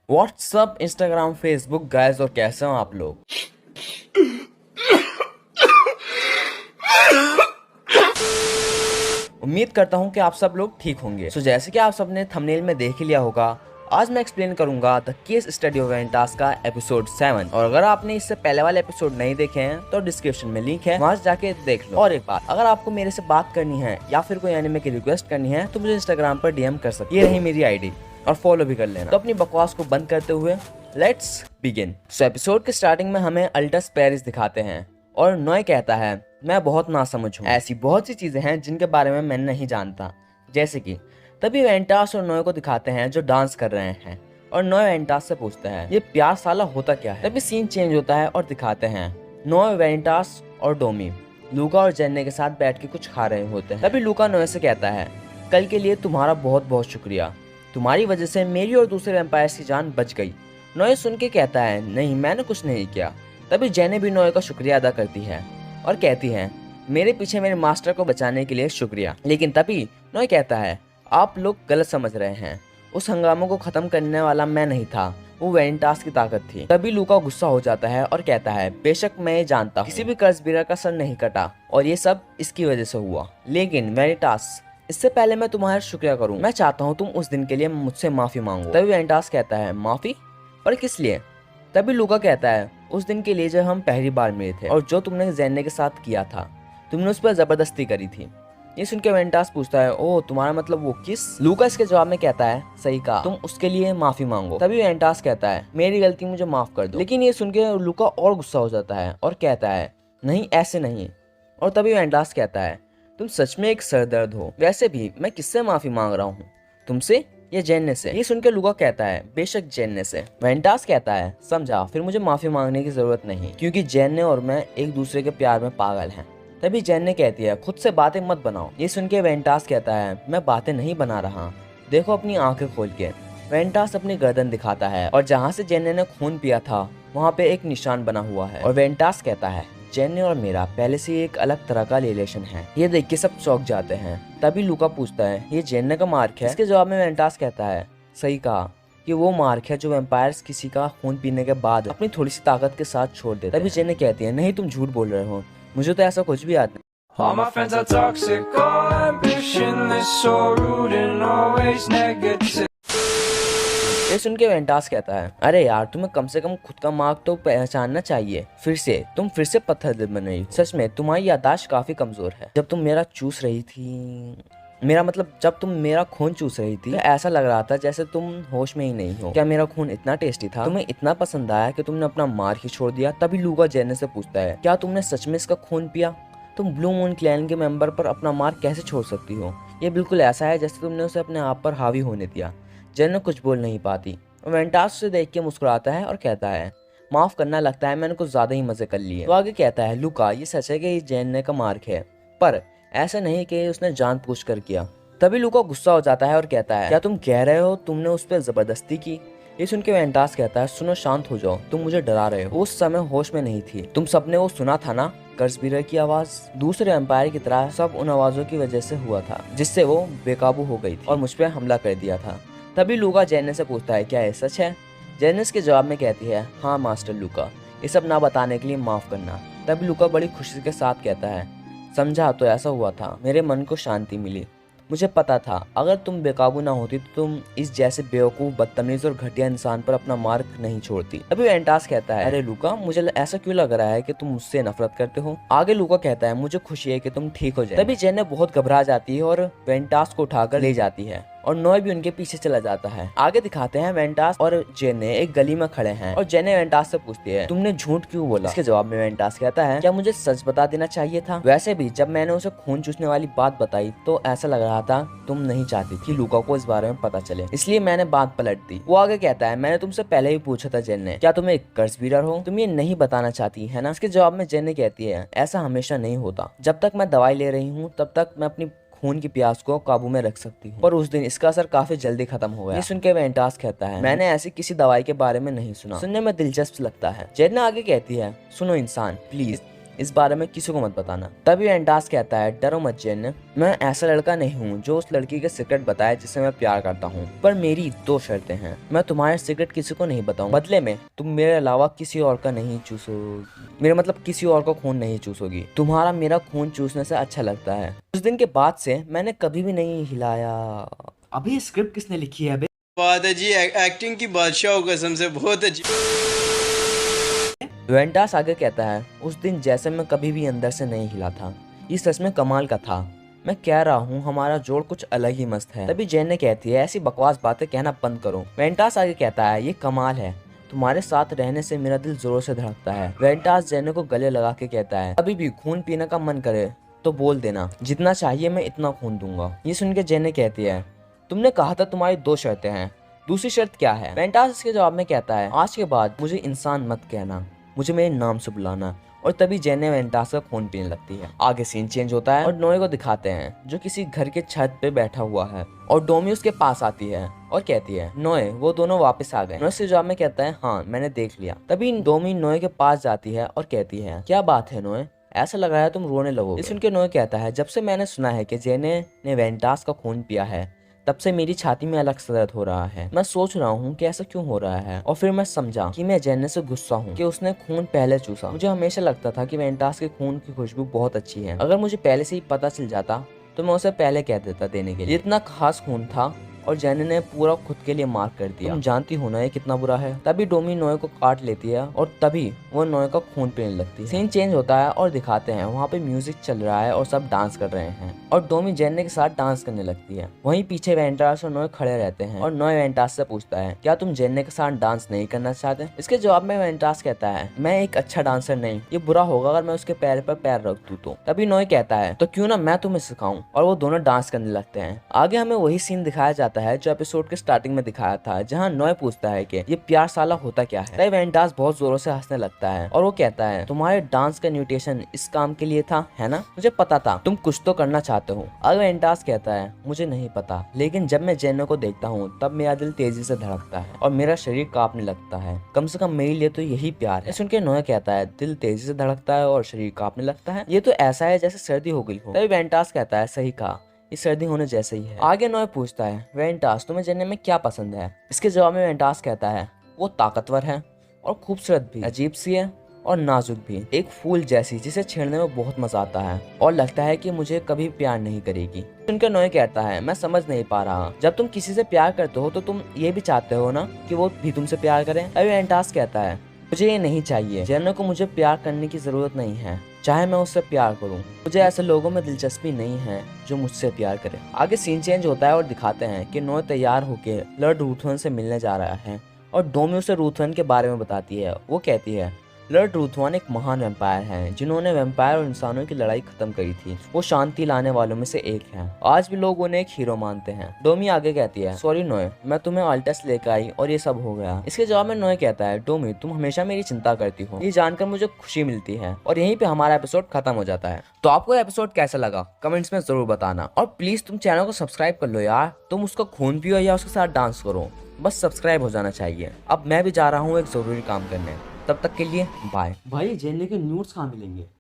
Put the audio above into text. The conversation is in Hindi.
व्हाट्सअप, इंस्टाग्राम, फेसबुक गाइस, और कैसे हो आप लोग। उम्मीद करता हूं कि आप सब लोग ठीक होंगे। जैसे कि आप सबने थंबनेल में देख ही लिया होगा, आज मैं एक्सप्लेन करूंगा द केस स्टडी ऑफ वेंटास का एपिसोड 7। और अगर आपने इससे पहले वाले एपिसोड नहीं देखे हैं तो डिस्क्रिप्शन में लिंक है, वहां से जाके देख लो। और एक बात, अगर आपको मेरे से बात करनी है या फिर कोई एनिमे की रिक्वेस्ट करनी है तो मुझे इंस्टाग्राम पर डीएम कर सकते। ये रही मेरी आईडी, और फॉलो भी कर लेना। तो अपनी बकवास को बंद करते हुए लेट्स बिगिन। एपिसोड के स्टार्टिंग में हमें अल्टस पेरिस दिखाते हैं और नॉय कहता है, मैं बहुत नासमझ हूँ। ऐसी बहुत सी चीजें हैं जिनके बारे में मैं नहीं जानता। जैसे कि तभी वेंटास और नॉय को दिखाते हैं जो डांस कर रहे हैं, और नॉय वेंटास से पूछता है, ये प्यार साला होता क्या है। तभी सीन चेंज होता है और दिखाते हैं नॉय, वेंटास और डोमी लूका और जेन्ने के साथ बैठ के कुछ खा रहे होते हैं। तभी लूका नॉय से कहता है, कल के लिए तुम्हारा बहुत बहुत शुक्रिया, तुम्हारी वजह से मेरी और दूसरे वेम्पायर्स की जान बच गई। नॉय सुन के कहता है, नहीं मैंने कुछ नहीं किया। तभी जेने भी नॉय का शुक्रिया अदा करती है और कहती है, मेरे पीछे मेरे मास्टर को बचाने के लिए शुक्रिया। लेकिन तभी नॉय कहता है, आप लोग गलत समझ रहे हैं, उस हंगामों को खत्म करने वाला मैं नहीं था, वो वेंटास की ताकत थी। तभी लूका गुस्सा हो जाता है और कहता है, बेशक मैं ये जानता हूँ किसी भी कर्जबीरा का सर नहीं कटा और ये सब इसकी वजह से हुआ, लेकिन वेंटास इससे पहले मैं तुम्हारा शुक्रिया करूं, मैं चाहता हूं तुम उस दिन के लिए मुझसे माफी मांगो। तभी वेंटास कहता है, माफी? पर किस लिए? तभी लूका कहता है, उस दिन के लिए जब हम पहली बार मिले थे और जो तुमने जेन्ने के साथ किया था, तुमने उस पर जबरदस्ती करी थी। ये सुन के वेंटास पूछता है, ओह तुम्हारा मतलब वो किस? लूका इसके जवाब में कहता है, सही कहा, तुम उसके लिए माफी मांगो। तभी वेंटास कहता है, मेरी गलती, मुझे माफ कर दो। लेकिन ये सुन के लूका और गुस्सा हो जाता है और कहता है, नहीं ऐसे नहीं। और तभी वेंटास कहता है, तुम सच में एक सरदर्द हो। वैसे भी मैं किससे माफी मांग रहा हूँ, तुमसे या जेन्ने से? ये सुनकर लूका कहता है, बेशक जेन्ने से। वेंटास कहता है, समझा, फिर मुझे माफी मांगने की जरूरत नहीं, क्योंकि जेन्ने और मैं एक दूसरे के प्यार में पागल हैं। तभी जेन्ने कहती है, खुद से बातें मत बनाओ। ये सुन के वेंटास कहता है, मैं बातें नहीं बना रहा, देखो अपनी आंखें खोल के। वेंटास अपनी गर्दन दिखाता है और जहाँ से जेन्ने ने खून पिया था वहाँ पे एक निशान बना हुआ है। और वेंटास कहता है, जेन्ने और मेरा पहले से एक अलग तरह का रिलेशन है। ये देख के सब चौंक जाते हैं। तभी लूका पूछता है, ये जेन्ने का मार्क है? इसके जवाब में वेंटास कहता है, सही कहा, कि वो मार्क है जो वैम्पायर्स किसी का खून पीने के बाद अपनी थोड़ी सी ताकत के साथ छोड़ देते हैं। तभी जेन्ने कहती है, नहीं तुम झूठ बोल रहे हो, मुझे तो ऐसा कुछ भी याद नहीं। All my friends are toxic, all ambitionless, so rude and always negative. ये सुन के वेंटास कहता है, अरे यार तुम्हें कम से कम खुद का मार्क तो पहचानना चाहिए। तुम फिर से पत्थर दिल बन रही हो। सच में तुम्हारी याददाश्त काफी कमजोर है। जब तुम मेरा चूस रही थी, मेरा मतलब जब तुम मेरा खून चूस रही थी, तो ऐसा लग रहा था जैसे तुम होश में ही नहीं हो। क्या मेरा खून इतना टेस्टी था, तुम्हें इतना पसंद आया कि तुमने अपना मार्क ही छोड़ दिया? तभी लूका जेन्ने से पूछता है, क्या तुमने सच में इसका खून पिया? तुम ब्लू मून क्लैन के मेंबर पर अपना मार्क कैसे छोड़ सकती हो? ये बिल्कुल ऐसा है जैसे तुमने उसे अपने आप पर हावी होने दिया। जेन्ने कुछ बोल नहीं पाती। वेंटास उसे देख के मुस्कुराता है और कहता है, माफ करना, लगता है मैंने कुछ ज्यादा ही मजे कर लिए। तो आगे कहता है, लूका ये सच है कि ये जेन्ने का मार्क है, पर ऐसा नहीं कि उसने जानबूझकर किया। तभी लूका गुस्सा हो जाता है और कहता है, क्या तुम कह रहे हो तुमने उस पर जबरदस्ती की? ये सुन के वेंटास कहता है, सुनो शांत हो जाओ, तुम मुझे डरा रहे हो। उस समय होश में नहीं थी। तुम सबने वो सुना था ना, कर्जबीरा की आवाज? दूसरे एम्पायर की तरह सब उन आवाजों की वजह से हुआ था जिससे वो बेकाबू हो गई थी और मुझ पर हमला कर दिया था। तभी लूका जेन्ने से पूछता है, क्या ये सच है? जेन्ने के जवाब में कहती है, हाँ मास्टर लूका, ये सब ना बताने के लिए माफ करना। तभी लूका बड़ी खुशी के साथ कहता है, समझा, तो ऐसा हुआ था, मेरे मन को शांति मिली। मुझे पता था अगर तुम बेकाबू ना होती तो तुम इस जैसे बेवकूफ, बदतमीज और घटिया इंसान पर अपना मार्क नहीं छोड़ती। अभी वेंटास कहता है, अरे लूका, मुझे ऐसा क्यों लग रहा है कि तुम मुझसे नफरत करते हो? आगे लूका कहता है, मुझे खुशी है कि तुम ठीक हो जाए। तभी जेन्ने बहुत घबरा जाती है और वेंटास को उठाकर ले जाती है और नॉय भी उनके पीछे चला जाता है। आगे दिखाते हैं वेंटास और जेन्ने एक गली में खड़े हैं और जेन्ने वेंटास से पूछती है, तुमने झूठ क्यों बोला? इसके जवाब में वेंटास कहता है, क्या मुझे सच बता देना चाहिए था? वैसे भी जब मैंने उसे खून चूसने वाली बात बताई तो ऐसा लग रहा था तुम नहीं चाहती कि लूका को इस बारे में पता चले, इसलिए मैंने बात पलट दी। वो आगे कहता है, मैंने तुमसे पहले ही पूछा था जेन्ने, क्या तुम एक कर्जबीरा हो? तुम ये नहीं बताना चाहती है ना? इसके जवाब में जेन्ने कहती है, ऐसा हमेशा नहीं होता, जब तक मैं दवाई ले रही हूँ तब तक मैं अपनी खून की प्यास को काबू में रख सकती हूँ, पर उस दिन इसका असर काफी जल्दी खत्म हो गया। ये सुन के वेंटास कहता है, मैंने ऐसी किसी दवाई के बारे में नहीं सुना, सुनने में दिलचस्प लगता है। जेन्ना आगे कहती है, सुनो इंसान, प्लीज इस बारे में किसी को मत बताना। तभी वेंटास कहता है डरो मत जेन, मैं ऐसा लड़का नहीं हूँ जो उस लड़की के सीक्रेट बताए जिसे मैं प्यार करता हूँ, पर मेरी 2 शर्तें हैं। मैं तुम्हारे सीक्रेट किसी को नहीं बताऊँ, बदले में तुम मेरे अलावा किसी और का नहीं चूसोगी, मेरा मतलब किसी और का खून नहीं चूसोगी। तुम्हारा मेरा खून चूसने से अच्छा लगता है। उस दिन के बाद से मैंने कभी भी नहीं हिलाया। अभी ये स्क्रिप्ट किसने लिखी है? बात है जी, एक्टिंग की बादशाह हो कसम से, बहुत अच्छी। वेंटास आगे कहता है उस दिन जैसे मैं कभी भी अंदर से नहीं हिला था, ये सच में कमाल का था। मैं कह रहा हूँ हमारा जोड़ कुछ अलग ही मस्त है। तभी जेन ने कहती है ऐसी बकवास बातें कहना बंद करो। वेंटास आगे कहता है ये कमाल है, तुम्हारे साथ रहने से मेरा दिल जोरों से धड़कता है। वेंटास जेन को गले लगा के कहता है अभी भी खून पीने का मन करे तो बोल देना, जितना चाहिए मैं इतना खून दूंगा। ये सुन के जेन कहती है तुमने कहा था तुम्हारी 2 शर्तें हैं, दूसरी शर्त क्या है? वेंटास इसके जवाब में कहता है आज के बाद मुझे इंसान मत कहना, मुझे मेरे नाम से बुलाना। और तभी जेन वेंटास का खून पीने लगती है। आगे सीन चेंज होता है और नोए को दिखाते हैं जो किसी घर के छत पे बैठा हुआ है और डोमी उसके पास आती है और कहती है नोए वो दोनों वापस आ गए। नोए इसके जवाब में कहता है हाँ मैंने देख लिया। तभी डोमी नोए के पास जाती है और कहती है क्या बात है नोए, ऐसा लग रहा है तुम रोने लगोगे। सुन के नोए कहता है जब से मैंने सुना है कि जेने ने वेंटास का खून पिया है तब से मेरी छाती में अलग सा दर्द हो रहा है। मैं सोच रहा हूँ कि ऐसा क्यों हो रहा है। और फिर मैं समझा कि मैं जेने से गुस्सा हूँ कि उसने खून पहले चूसा। मुझे हमेशा लगता था कि वेंटास के खून की खुशबू बहुत अच्छी है, अगर मुझे पहले से ही पता चल जाता तो मैं उसे पहले कह देता देने के लिए। इतना खास खून था और जेने ने पूरा खुद के लिए मार्क कर दिया। तुम जानती हो ना ये कितना बुरा है। तभी डोमी नोए को काट लेती है और तभी वो नोए का खून पीने लगती है। सीन चेंज होता है और दिखाते हैं वहाँ पे म्यूजिक चल रहा है और सब डांस कर रहे हैं और डोमी जेने के साथ डांस करने लगती है। वहीं पीछे वेंटास और नोए खड़े रहते हैं और नोए वेंटास से पूछता है क्या तुम जेने के साथ डांस नहीं करना चाहते? इसके जवाब में वेंटास कहता है मैं एक अच्छा डांसर नहीं, ये बुरा होगा अगर मैं उसके पैर पर पैर रख दूं तो। तभी नोए कहता है तो क्यों ना मैं तुम्हें सिखाऊं, और वो दोनों डांस करने लगते हैं। आगे हमें वही सीन दिखाया जाता है जो एपिसोड के स्टार्टिंग में दिखाया था, जहां नोए पूछता है कि ये प्यार साला होता क्या है। तभी वेंटास बहुत जोरों से हंसने लगता है और वो कहता है तुम्हारे डांस का इन्विटेशन इस काम के लिए था है ना, मुझे पता था तुम कुछ तो करना चाहते हो। अब वेंटास कहता है मुझे नहीं पता, लेकिन जब मैं जेनो को देखता हूँ तब मेरा दिल तेजी से धड़कता है और मेरा शरीर कांपने लगता है। कम से कम मेरे लिए तो यही प्यार है। सुन के नोए कहता है दिल तेजी से धड़कता है और शरीर कांपने लगता है, ये तो ऐसा है जैसे सर्दी हो गई हो। तभी वेंटास कहता है सही कहा, इस सर्दी होने जैसे ही है। आगे नोए पूछता है वेंटास तुम्हें जेने में क्या पसंद है? इसके जवाब में वेंटास कहता है वो ताकतवर है और खूबसूरत भी, अजीब सी है और नाजुक भी, एक फूल जैसी जिसे छेड़ने में बहुत मजा आता है और लगता है कि मुझे कभी प्यार नहीं करेगी। सुनकर नोए कहता है मैं समझ नहीं पा रहा, जब तुम किसी से प्यार करते हो तो तुम ये भी चाहते हो ना कि वो भी तुमसे प्यार करे? अभी वेंटास कहता है मुझे ये नहीं चाहिए, जेनो को मुझे प्यार करने की जरूरत नहीं है, चाहे मैं उससे प्यार करूं। मुझे ऐसे लोगों में दिलचस्पी नहीं है जो मुझसे प्यार करे। आगे सीन चेंज होता है और दिखाते हैं कि नोए तैयार होकर लॉर्ड रूथवन से मिलने जा रहा है और डोमी उसे रूथवन के बारे में बताती है। वो कहती है लॉर्ड रूथवन एक महान वैम्पायर हैं जिन्होंने वैम्पायर और इंसानों की लड़ाई खत्म करी थी। वो शांति लाने वालों में से एक हैं। आज भी लोग उन्हें एक हीरो मानते हैं। डोमी आगे कहती है सॉरी नोए, मैं तुम्हें अल्टस लेकर आई और ये सब हो गया। इसके जवाब में नोए कहता है डोमी तुम हमेशा मेरी चिंता करती हो, ये जानकर मुझे खुशी मिलती है। और यहीं पे हमारा एपिसोड खत्म हो जाता है। तो आपको एपिसोड कैसा लगा कमेंट्स में जरूर बताना और प्लीज तुम चैनल को सब्सक्राइब कर लो यार। तुम उसका खून पियो या उसके साथ डांस करो, बस सब्सक्राइब हो जाना चाहिए। अब मैं भी जा रहा हूँ एक जरूरी काम करने, तब तक के लिए बाय। भाई जेने के न्यूड्स कहाँ मिलेंगे?